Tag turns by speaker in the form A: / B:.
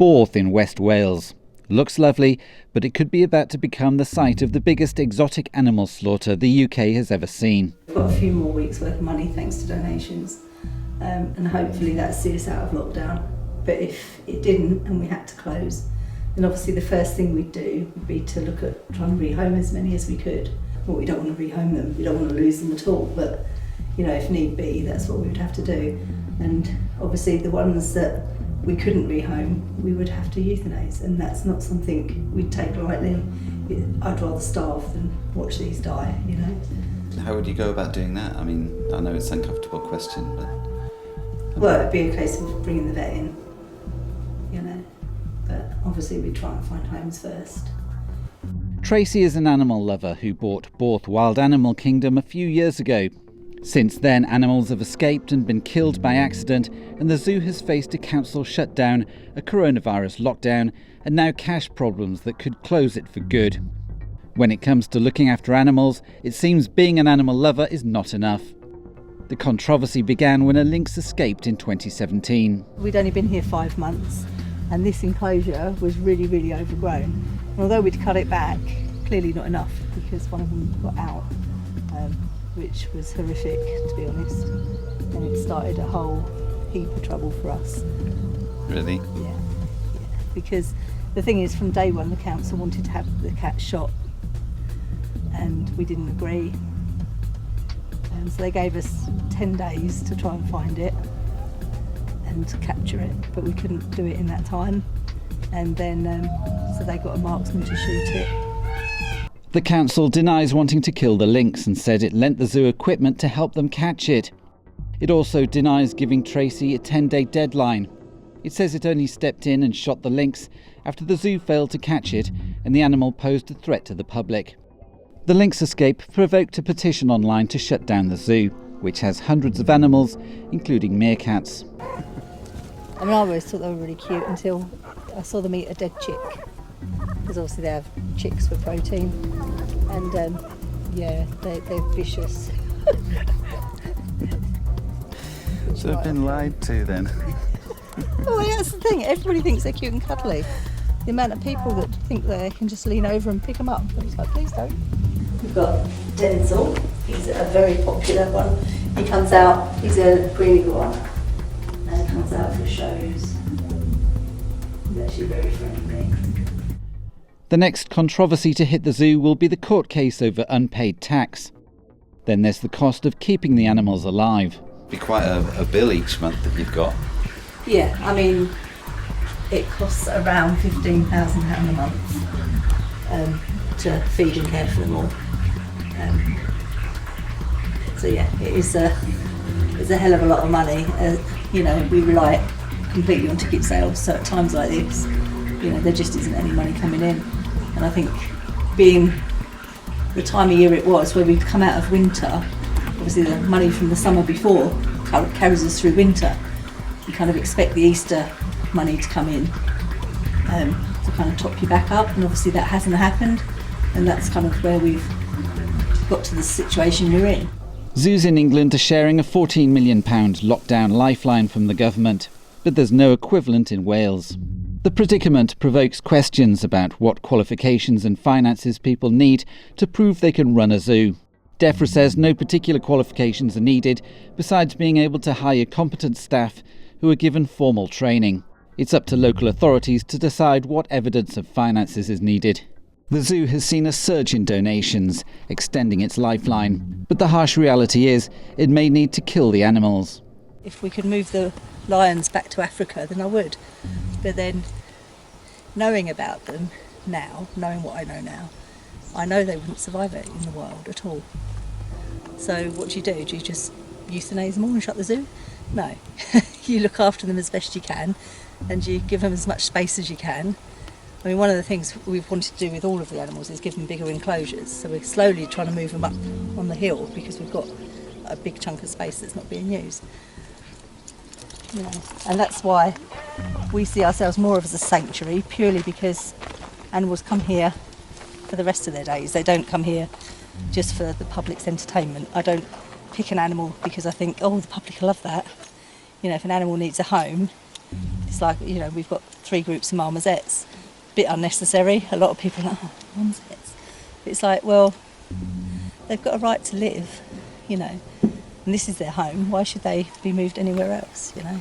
A: Borth in West Wales. Looks lovely, but it could be about to become the site of the biggest exotic animal slaughter the UK has ever seen.
B: We've got a few more weeks worth of money thanks to donations, and hopefully that'll see us out of lockdown. But if it didn't and we had to close, then obviously the first thing we'd do would be to look at trying to rehome as many as we could. Well, we don't want to rehome them, we don't want to lose them at all, but you know, if need be, that's what we would have to do. And obviously the ones that we couldn't rehome, we would have to euthanise, and that's not something we'd take lightly. I'd rather starve than watch these die, you know.
C: How would you go about doing that? I mean, I know it's an uncomfortable question, but...
B: Well, it'd be a case of bringing the vet in, you know, but obviously we'd try and find homes first.
A: Tracy is an animal lover who bought Borth Wild Animal Kingdom a few years ago. Since then, animals have escaped and been killed by accident, and the zoo has faced a council shutdown, a coronavirus lockdown, and now cash problems that could close it for good. When it comes to looking after animals, it seems being an animal lover is not enough. The controversy began when a lynx escaped in 2017.
B: We'd only been here 5 months, and this enclosure was really, really overgrown. And although we'd cut it back, clearly not enough, because one of them got out. Which was horrific, to be honest, and it started a whole heap of trouble for us.
C: Really?
B: Yeah, because the thing is, from day one the council wanted to have the cat shot and we didn't agree, and so they gave us 10 days to try and find it and to capture it, but we couldn't do it in that time, and then so they got a marksman to shoot it.
A: The council denies wanting to kill the lynx and said it lent the zoo equipment to help them catch it. It also denies giving Tracy a 10-day deadline. It says it only stepped in and shot the lynx after the zoo failed to catch it and the animal posed a threat to the public. The lynx escape provoked a petition online to shut down the zoo, which has hundreds of animals, including meerkats.
B: I mean, I always thought they were really cute until I saw them eat a dead chick. Because obviously they have chicks for protein, and yeah, they're vicious.
C: So they've been lied to then?
B: Oh, yeah, that's the thing, everybody thinks they're cute and cuddly. The amount of people that think they can just lean over and pick them up, but it's like, please don't. We've got Denzel, he's a very popular one. He comes out, he's a greeny one, and comes out for shows. He's actually very friendly.
A: The next controversy to hit the zoo will be the court case over unpaid tax. Then there's the cost of keeping the animals alive.
C: Be quite a bill each month that you've got.
B: Yeah, I mean, it costs around £15,000 a month to feed and care for them all. So yeah, it's a hell of a lot of money. You know, we rely completely on ticket sales, so at times like this, you know, there just isn't any money coming in. And I think being the time of year it was where we'd come out of winter, obviously the money from the summer before carries us through winter. You kind of expect the Easter money to come in to kind of top you back up, and obviously that hasn't happened, and that's kind of where we've got to the situation we're in.
A: Zoos in England are sharing a £14 million lockdown lifeline from the government, but there's no equivalent in Wales. The predicament provokes questions about what qualifications and finances people need to prove they can run a zoo. DEFRA says no particular qualifications are needed, besides being able to hire competent staff who are given formal training. It's up to local authorities to decide what evidence of finances is needed. The zoo has seen a surge in donations, extending its lifeline, but the harsh reality is it may need to kill the animals.
B: If we could move the lions back to Africa, then I would. But then, knowing about them now, knowing what I know now, I know they wouldn't survive it in the wild at all. So what do? Do you just euthanise them all and shut the zoo? No. You look after them as best you can, and you give them as much space as you can. I mean, one of the things we've wanted to do with all of the animals is give them bigger enclosures. So we're slowly trying to move them up on the hill because we've got a big chunk of space that's not being used. You know, and that's why we see ourselves more as a sanctuary, purely because animals come here for the rest of their days. They don't come here just for the public's entertainment. I don't pick an animal because I think, oh, the public will love that. You know, if an animal needs a home, It's like, you know, we've got 3 groups of marmosets. Bit unnecessary. A lot of people are like, oh, marmosets. It's like, well, they've got a right to live, you know, and this is their home. Why should they be moved anywhere else, you know?